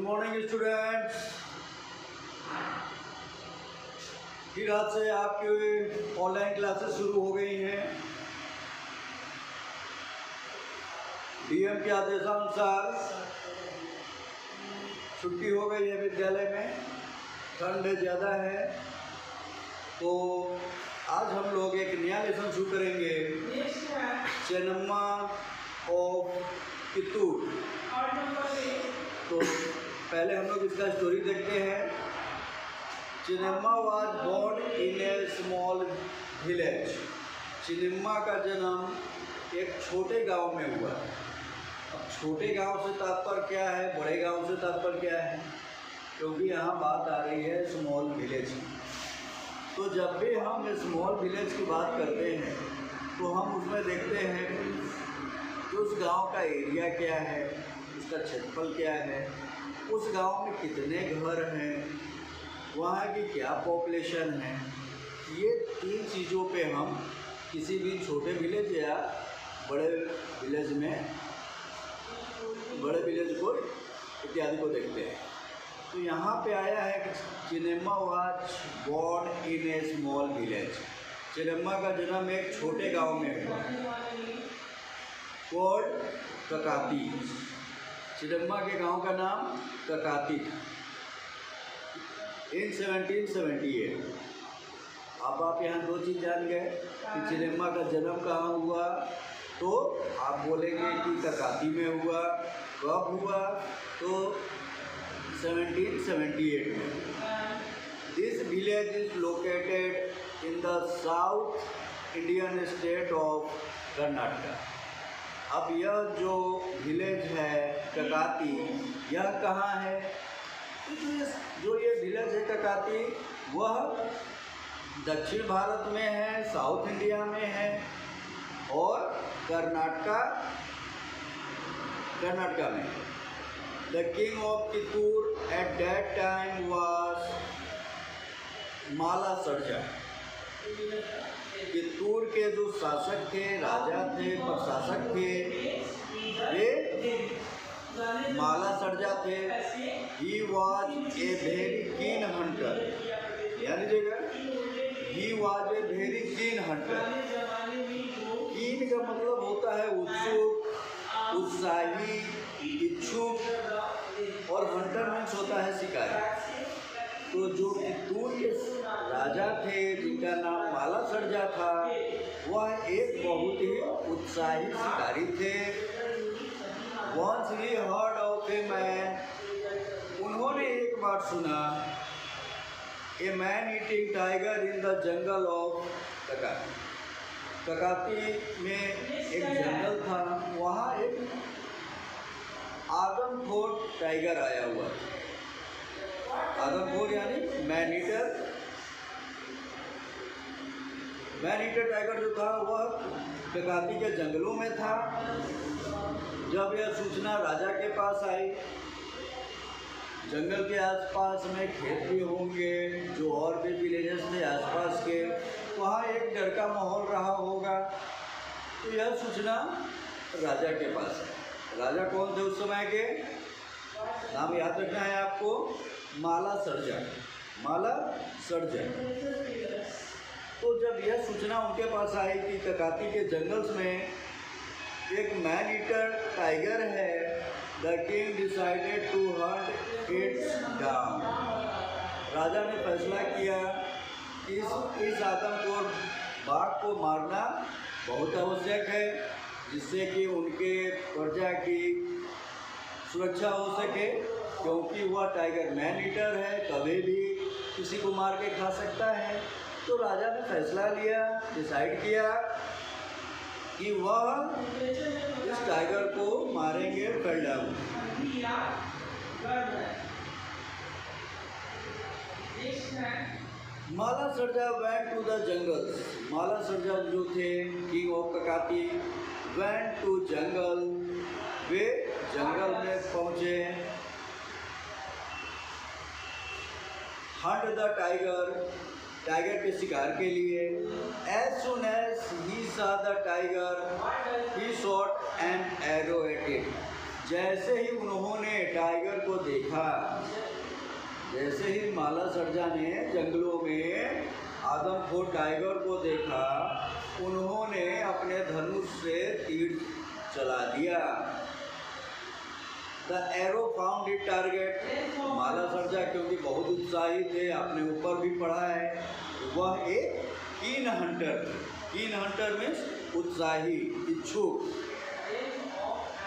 Morning students. फिर आज से आपकी ऑनलाइन क्लासेस शुरू हो गई हैं। डीएम के आदेशानुसार छुट्टी हो गई है विद्यालय में, ठंड ज़्यादा है, तो आज हम लोग एक नया लेसन शुरू करेंगे, चेन्नम्मा ऑफ कित्तूर। तो पहले हम लोग इसका स्टोरी देखते हैं। Chennamma was born in a small village. Chennamma का जन्म एक छोटे गांव में हुआ। अब छोटे गांव से तात्पर्य क्या है, बड़े गांव से तात्पर्य क्या है, क्योंकि यहाँ बात आ रही है स्मॉल विलेज की। तो जब भी हम स्मॉल विलेज की बात करते हैं तो हम उसमें देखते हैं कि उस गांव का एरिया क्या है, उसका क्षेत्रफल क्या है, उस गांव में कितने घर हैं, वहाँ की क्या पॉपुलेशन है। ये तीन चीज़ों पे हम किसी भी छोटे विलेज या बड़े विलेज को इत्यादि को देखते हैं। तो यहाँ पे आया है कि Chennamma was born in a small village. Chennamma का जन्म एक छोटे गांव में हुआ, कॉल्ड ककाती। चेन्नम्मा के गांव का नाम ककाती था। इन 1778। अब आप यहाँ दो चीज़ जान गए कि चेन्नम्मा का जन्म कहाँ हुआ, तो आप बोलेंगे कि ककाती में हुआ। कब हुआ, तो 1778 में। This village is located in the south Indian state of Karnataka. अब यह जो विलेज है ककाती, यह कहाँ है? जो ये विलेज है ककाती, वह दक्षिण भारत में है, साउथ इंडिया में है, और कर्नाटका में। The king of Kittur at that time was Malla Sarja. Kittur के जो शासक थे, राजा थे, प्रशासक थे, वे माला सर्जा थे। He was a very keen Hunter. यानी जगह he was a very keen Hunter. कीन का मतलब होता है उत्सुक, उत्साही, इच्छुक, और हंटर मीन्स होता है शिकारी। तो जो कित्तूर के राजा थे जिनका नाम माला सर्जा था, वह एक बहुत ही उत्साही शिकारी थे। Once he heard of a man, उन्होंने एक बार सुना, a man eating tiger in the jungle of ककाती। ककाती में एक जंगल था, वहाँ एक आदमखोर टाइगर आया हुआ था। आदमखोर यानी मैन ईटर टाइगर जो था वह ककाती के जंगलों में था। जब यह सूचना राजा के पास आई, जंगल के आसपास में खेत भी होंगे, जो और भी विलेजेस थे आसपास के, वहाँ एक डर का माहौल रहा होगा। तो यह सूचना राजा के पास है। राजा कौन थे उस समय के? नाम याद रखना है आपको, माला सर्जा। माला सर्जा। तो जब यह सूचना उनके पास आई कि ककाती के जंगल्स में एक मैन ईटर टाइगर है, the king decided to hunt its down. राजा ने फैसला किया कि इस आदमखोर बाघ को मारना बहुत आवश्यक है, जिससे कि उनके प्रजा की सुरक्षा हो सके, क्योंकि वह टाइगर मैन ईटर है, कभी भी किसी को मार के खा सकता है। तो राजा ने फैसला लिया, डिसाइड किया कि वह इस टाइगर को मारेंगे, कर डालेंगे। माला Sarja went to the jungles. माला सर्जा जो थे किंग ऑफ ककाती, वेंट टू जंगल। वे जंगल में पहुंचे। हंट द टाइगर के शिकार के लिए। As soon as he saw the tiger, he shot an arrow at it. जैसे ही उन्होंने टाइगर को देखा, जैसे ही माला सर्जा ने जंगलों में आदमखोर टाइगर को देखा, उन्होंने अपने धनुष से तीर चला दिया। The arrow found it target. Malla Sarja क्योंकि बहुत उत्साही थे, आपने ऊपर भी पढ़ा है, वह एक कीन हंटर। कीन हंटर मीन्स उत्साही, इच्छुक।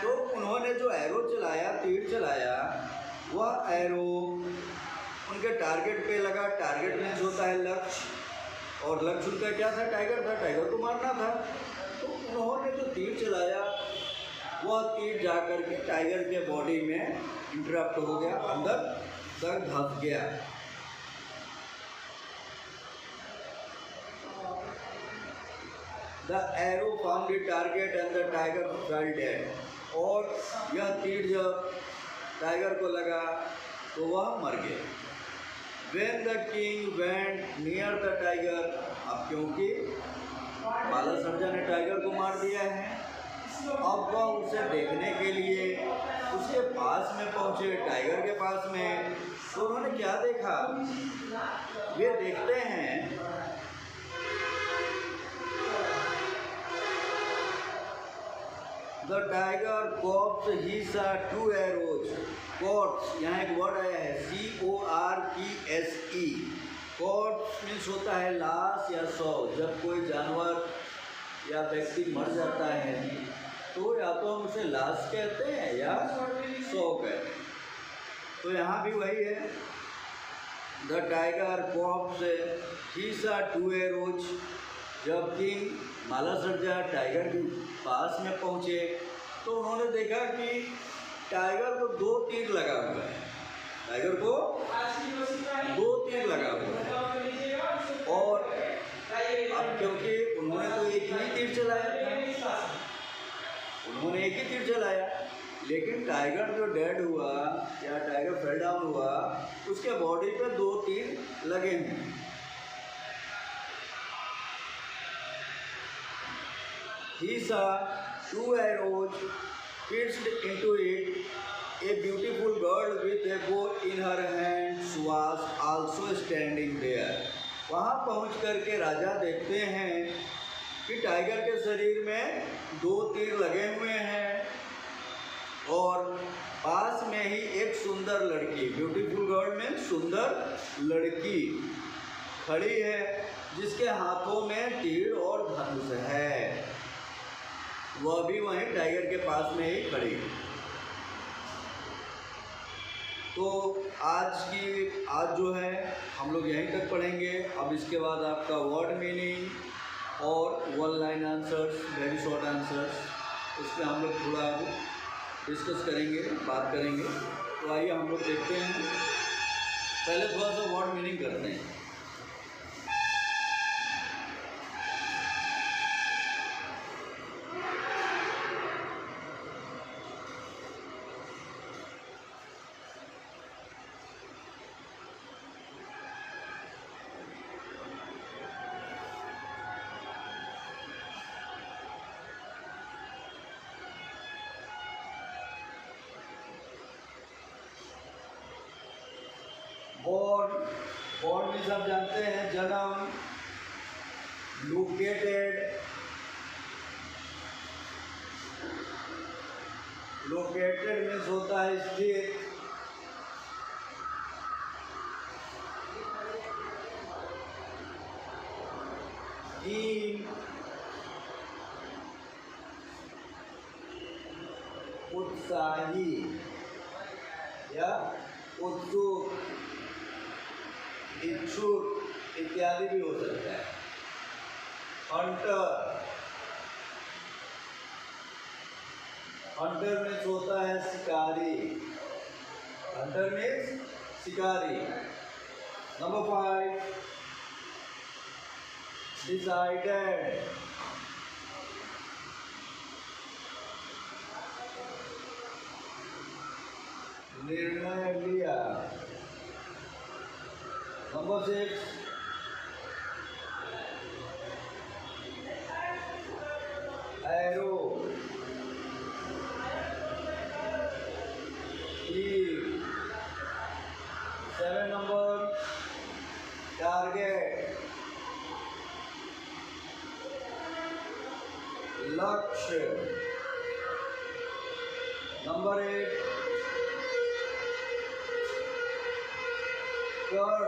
तो उन्होंने जो एरो चलाया, तीर चलाया, वह एरो उनके टारगेट पे लगा। टारगेट मीन्स होता है लक्ष्य, और लक्ष्य उनका क्या था? टाइगर था, टाइगर को मारना था। तो उन्होंने जो तीर चलाया, वह तीर जा कर के टाइगर के बॉडी में इंटरप्ट हो गया, अंदर तक धंस गया। The arrow found the target and the tiger fail dead. और यह तीर जब टाइगर को लगा तो वह मर गया। When the king went near the tiger, अब क्योंकि माला सर्जा ने टाइगर को मार दिया है, अब वह उसे देखने के लिए उसके पास में पहुंचे, टाइगर के पास में। तो उन्होंने क्या देखा? वे देखते हैं द टाइगर कॉप्स ही सा 2 एरोज। कॉर्प्स, यहाँ एक वर्ड आया है CORPSE। कॉर्प्स मीन्स होता है लाश या शव। जब कोई जानवर या व्यक्ति मर जाता है तो या तो हम उसे लाश कहते हैं या शव कहते हैं। तो यहाँ भी वही है, द टाइगर कॉप्स ही सा 2 एरोज। जब किंग माला सर्जा टाइगर के पास में पहुँचे तो उन्होंने देखा कि टाइगर को 2 तीर लगा हुआ है। टाइगर को 2 तीर लगा हुआ है। और अब क्योंकि उन्होंने तो एक ही तीर चलाया था, उन्होंने एक ही तीर चलाया, लेकिन टाइगर जो डेड हुआ या टाइगर फेल डाउन हुआ, उसके बॉडी पे 2 तीर लगे हुए। He saw 2 arrows pierced into it. A beautiful girl with a bow in her hands was also standing there. वहाँ पहुँच करके राजा देखते हैं कि टाइगर के शरीर में 2 तीर लगे हुए हैं और पास में ही एक सुंदर लड़की, ब्यूटीफुल गर्ल में सुंदर लड़की खड़ी है, जिसके हाथों में तीर और धनुष है। वह भी वहीं टाइगर के पास में ही खड़ी है। तो आज जो है हम लोग यहीं तक पढ़ेंगे। अब इसके बाद आपका वर्ड मीनिंग और 1 line answers, very short answers, उस पर हम लोग थोड़ा डिस्कस करेंगे, बात करेंगे। तो आइए हम लोग देखते हैं। पहले थोड़ा सा वर्ड मीनिंग करते हैं। बॉर्न भी सब जानते हैं, जन्म। लोकेटेड मीन्स होता है स्थित। कीन, उत्साही या उत्सुक, इच्छुक इत्यादि भी हो सकता है। हंटर, हंटर मीन्स होता है शिकारी। हंटर मीन्स शिकारी। नंबर 5, डिसाइडेड, निर्णय लिया। नंबर 6, एरो, लक्ष्य। नंबर 8 कर,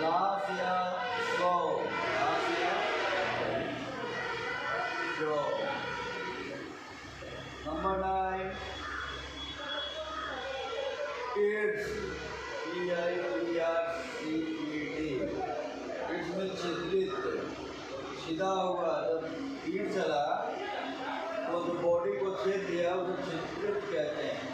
लाश या सौ, लाश या सौ। नंबर 9 किड्स, KIDS, इसमें छिद्रित, सीधा होगा। जब तीर चला तो जो बॉडी को छेद दिया उसे छिद्रित कहते हैं।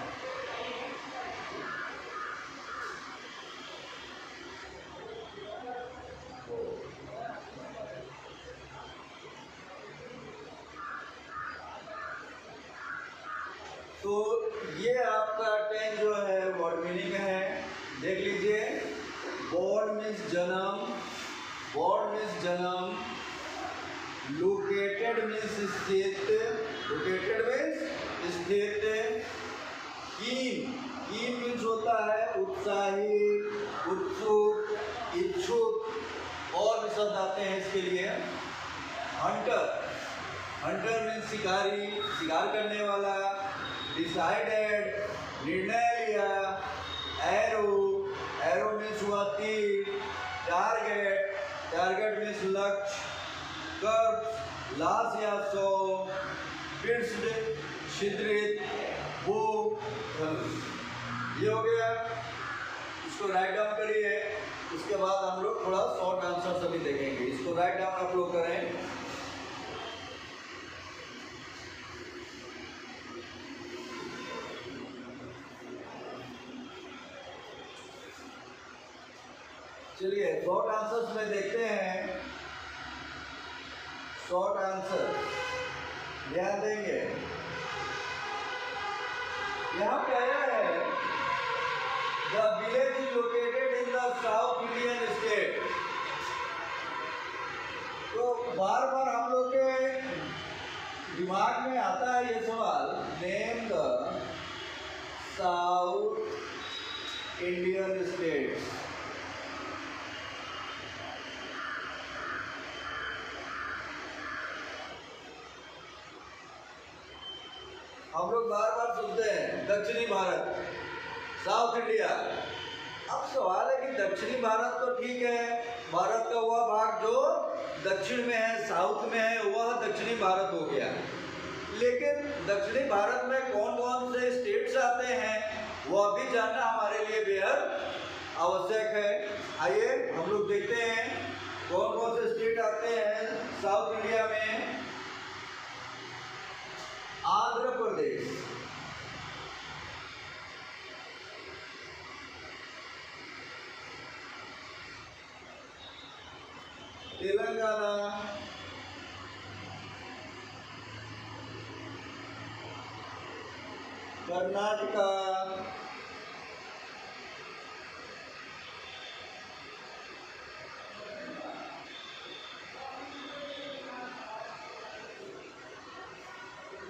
तो ये आपका 10 जो है वर्ड मीनिंग है, देख लीजिए। बॉर्न मीन्स जन्म, बॉर्न मीन्स जन्म, लोकेटेड मीन्स स्थित, लोकेटेड मीन्स स्थित, कीन, कीन मीन्स होता है उत्साही, उत्सुक, इच्छुक, और भी शब्द आते हैं इसके लिए। हंटर, हंटर मीन्स शिकारी, शिकार करने वाला। डिसाइडेड, निर्णय लिया। एरो, एरो मीन्स हुआ तीर। टारगेट, टारगेट मीन्स लक्ष्य। कर्व, लाश या सौ। पिर्स्ड, छिद्रित। वो, धनुष। ये हो गया, इसको राइट डाउन करिए। उसके बाद हम लोग थोड़ा शॉर्ट आंसर सभी देखेंगे। इसको राइट डाउन आप लोग करें। चलिए शॉर्ट आंसर्स में देखते हैं। शॉर्ट आंसर ध्यान देंगे। यहाँ पे आया है the village is located in the south Indian state. तो बार बार हम लोग के दिमाग में आता है ये सवाल, name the south Indian states. हम लोग बार बार सुनते हैं दक्षिणी भारत, साउथ इंडिया। अब सवाल है कि दक्षिणी भारत तो ठीक है, भारत का वह भाग जो दक्षिण में है, साउथ में है, वह दक्षिणी भारत हो गया। लेकिन दक्षिणी भारत में कौन कौन से स्टेट्स आते हैं वह भी जानना हमारे लिए बेहद आवश्यक है। आइए हम लोग देखते हैं कौन कौन से स्टेट आते हैं साउथ इंडिया में। आंध्र प्रदेश, तेलंगाना, कर्नाटका,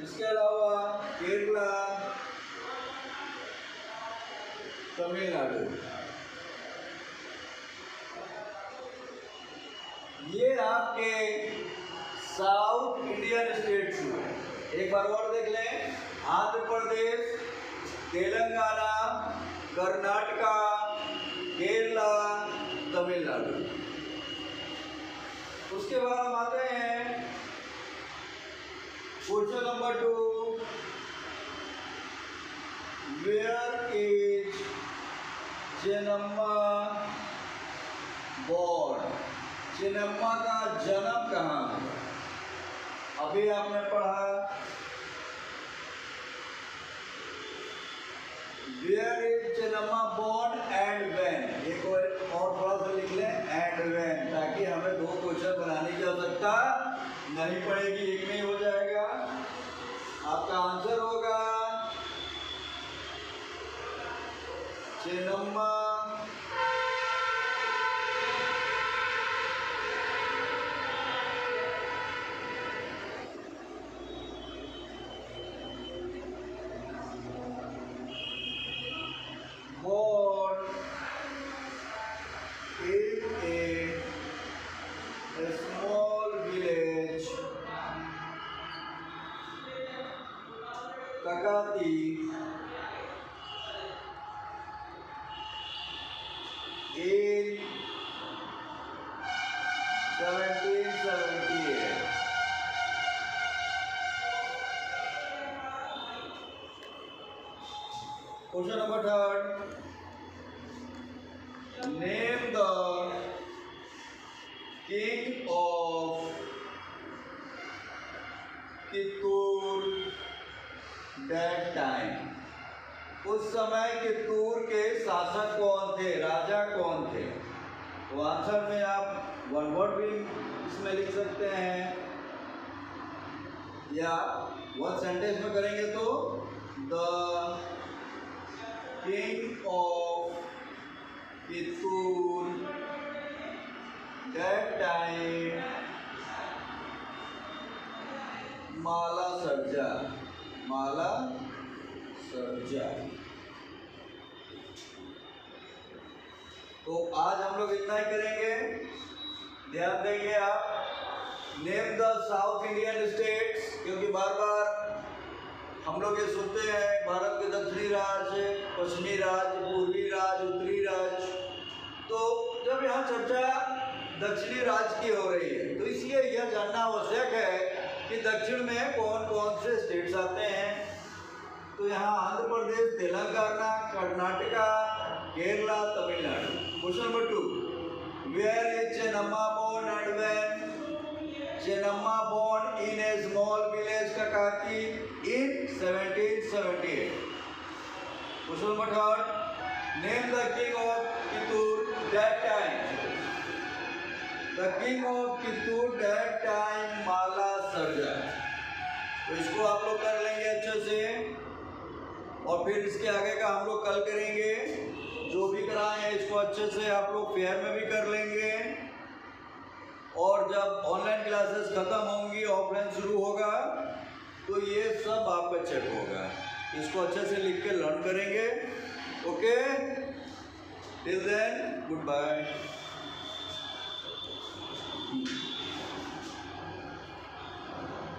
इसके अलावा केरला, तमिलनाडु। ये आपके साउथ इंडियन स्टेट्स हुए। एक बार और देख लें, आंध्र प्रदेश, तेलंगाना, कर्नाटका, केरला, तमिलनाडु। उसके बाद हम आते हैं question number 2, where is Chennamma born? Chennamma का जन्म कहाँ हुआ? अभी आपने पढ़ा where is Chennamma born and when. एक और थोड़ा सा लिख लें, एंड व्हेन, ताकि हमें 2 क्वेश्चन बनाने की आवश्यकता नहीं पड़ेगी, एक में ही हो जाएगा। आपका आंसर होगा Chennamma born in a small village ककाती in 1778। Question number 3, name the king of Kittur that time। उस समय कित्तूर के शासक कौन थे, राजा कौन थे? तो आंसर में आप वन वर्ड भी इसमें लिख सकते हैं या वन सेंटेंस में करेंगे तो the king of Kittur that time Malla Sarja, Malla Sarja. तो आज हम लोग इतना ही करेंगे। ध्यान देंगे आप, name the south Indian states, क्योंकि बार बार हम लोग ये सुनते हैं भारत के दक्षिणी राज्य, पश्चिमी राज्य, पूर्वी राज्य, उत्तरी राज्य। तो जब यहाँ चर्चा दक्षिणी राज्य की हो रही है तो इसलिए यह जानना आवश्यक है कि दक्षिण में कौन कौन से स्टेट्स आते हैं। तो यहाँ Andhra Pradesh, Telangana, Karnataka, Kerala, Tamil Nadu. Question number 2, where is Chennamma born and when? Chennamma born in a small village Kakati in 1778। Question number 3, name the king of Kittur that time. The king of Kittur that time Malla Sarja. तो इसको आप लोग कर लेंगे अच्छे से और फिर इसके आगे का हम लोग कल करेंगे। जो भी कराए हैं इसको अच्छे से आप लोग फेयर में भी कर लेंगे और जब ऑनलाइन क्लासेस ख़त्म होंगी, ऑफलाइन शुरू होगा तो ये सब आपका चेक होगा। इसको अच्छे से लिख के लर्न करेंगे। Okay, till then good bye.